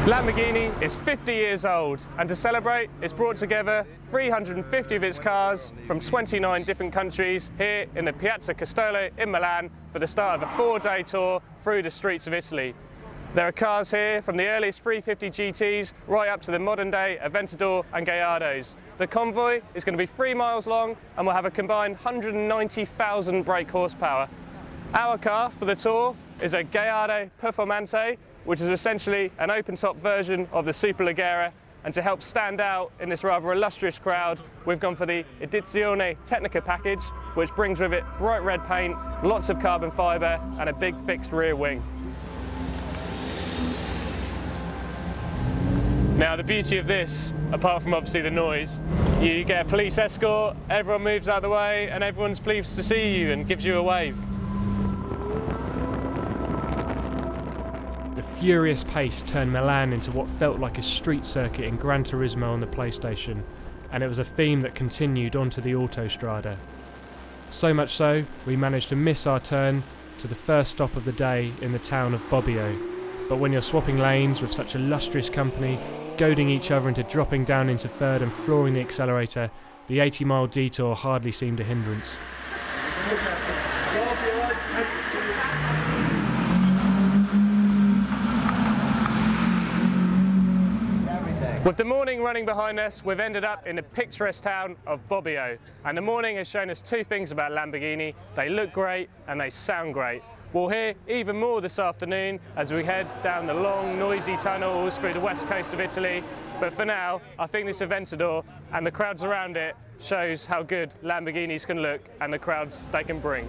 Lamborghini is 50 years old, and to celebrate, it's brought together 350 of its cars from 29 different countries here in the Piazza Castello in Milan for the start of a 4-day tour through the streets of Italy. There are cars here from the earliest 350 GTs right up to the modern-day Aventador and Gallardos. The convoy is going to be 3 miles long and will have a combined 190,000 brake horsepower. Our car for the tour is a Gallardo Performante, which is essentially an open-top version of the Superleggera, and to help stand out in this rather illustrious crowd, we've gone for the Edizione Tecnica package, which brings with it bright red paint, lots of carbon fibre and a big fixed rear wing. Now the beauty of this, apart from obviously the noise, you get a police escort, everyone moves out of the way and everyone's pleased to see you and gives you a wave. The furious pace turned Milan into what felt like a street circuit in Gran Turismo on the PlayStation, and it was a theme that continued onto the Autostrada. So much so, we managed to miss our turn to the first stop of the day in the town of Bobbio. But when you're swapping lanes with such illustrious company, goading each other into dropping down into third and flooring the accelerator, the 80-mile detour hardly seemed a hindrance. With the morning running behind us, we've ended up in the picturesque town of Bobbio. And the morning has shown us two things about Lamborghini: they look great and they sound great. We'll hear even more this afternoon as we head down the long, noisy tunnels through the west coast of Italy. But for now, I think this Aventador and the crowds around it shows how good Lamborghinis can look and the crowds they can bring.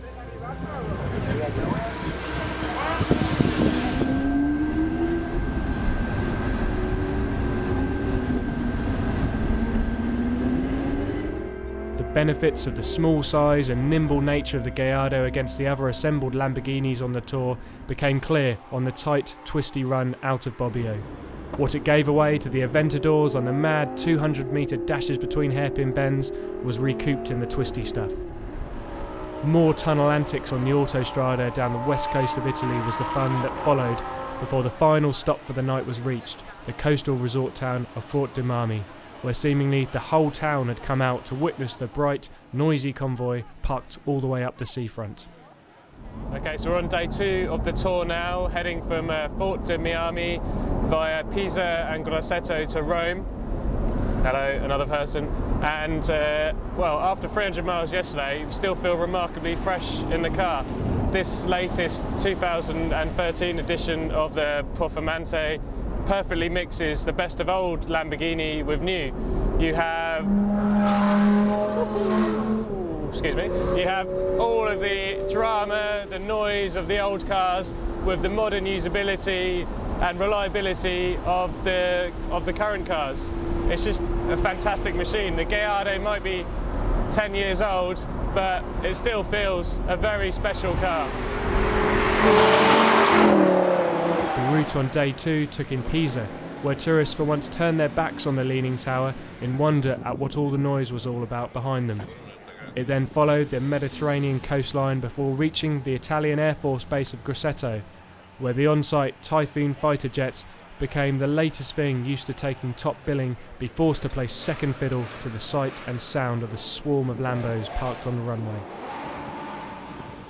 The benefits of the small size and nimble nature of the Gallardo against the other assembled Lamborghinis on the tour became clear on the tight, twisty run out of Bobbio. What it gave away to the Aventadors on the mad 200-metre dashes between hairpin bends was recouped in the twisty stuff. More tunnel antics on the Autostrada down the west coast of Italy was the fun that followed before the final stop for the night was reached, the coastal resort town of Fort de Marmi, where seemingly the whole town had come out to witness the bright, noisy convoy parked all the way up the seafront. Okay, so we're on day 2 of the tour now, heading from Fort de Marmi via Pisa and Grosseto to Rome. Hello, another person. And, well, after 300 miles yesterday, we still feel remarkably fresh in the car. This latest 2013 edition of the Performante perfectly mixes the best of old Lamborghini with new. You have, excuse me, you have all of the drama, the noise of the old cars with the modern usability and reliability of the current cars. It's just a fantastic machine. The Gallardo might be 10 years old, but it still feels a very special car. The route on day 2 took in Pisa, where tourists for once turned their backs on the Leaning Tower in wonder at what all the noise was all about behind them. It then followed the Mediterranean coastline before reaching the Italian Air Force base of Grosseto, where the on-site Typhoon fighter jets became the latest thing used to taking top billing, be forced to play second fiddle to the sight and sound of the swarm of Lambos parked on the runway.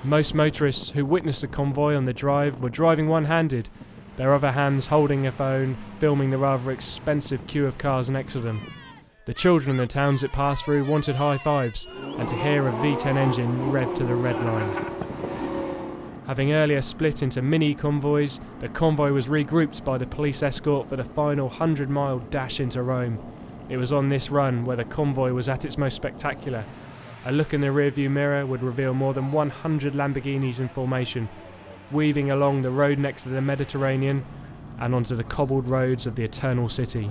Most motorists who witnessed the convoy on the drive were driving one-handed, their other hands holding a phone, filming the rather expensive queue of cars next to them. The children in the towns it passed through wanted high fives and to hear a V10 engine rev to the red line. Having earlier split into mini convoys, the convoy was regrouped by the police escort for the final 100-mile dash into Rome. It was on this run where the convoy was at its most spectacular. A look in the rearview mirror would reveal more than 100 Lamborghinis in formation, weaving along the road next to the Mediterranean and onto the cobbled roads of the Eternal City.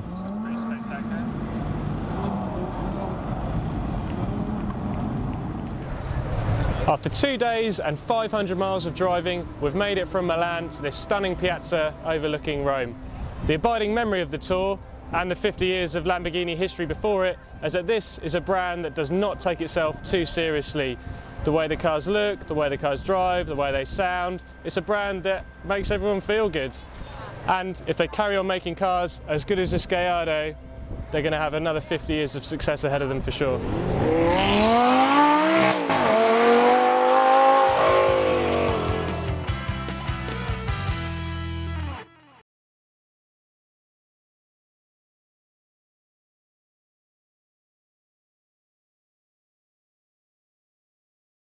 After 2 days and 500 miles of driving, we've made it from Milan to this stunning piazza overlooking Rome. The abiding memory of the tour, and the 50 years of Lamborghini history before it, is that this is a brand that does not take itself too seriously. The way the cars look, the way the cars drive, the way they sound, it's a brand that makes everyone feel good. And if they carry on making cars as good as this Gallardo, they're going to have another 50 years of success ahead of them for sure.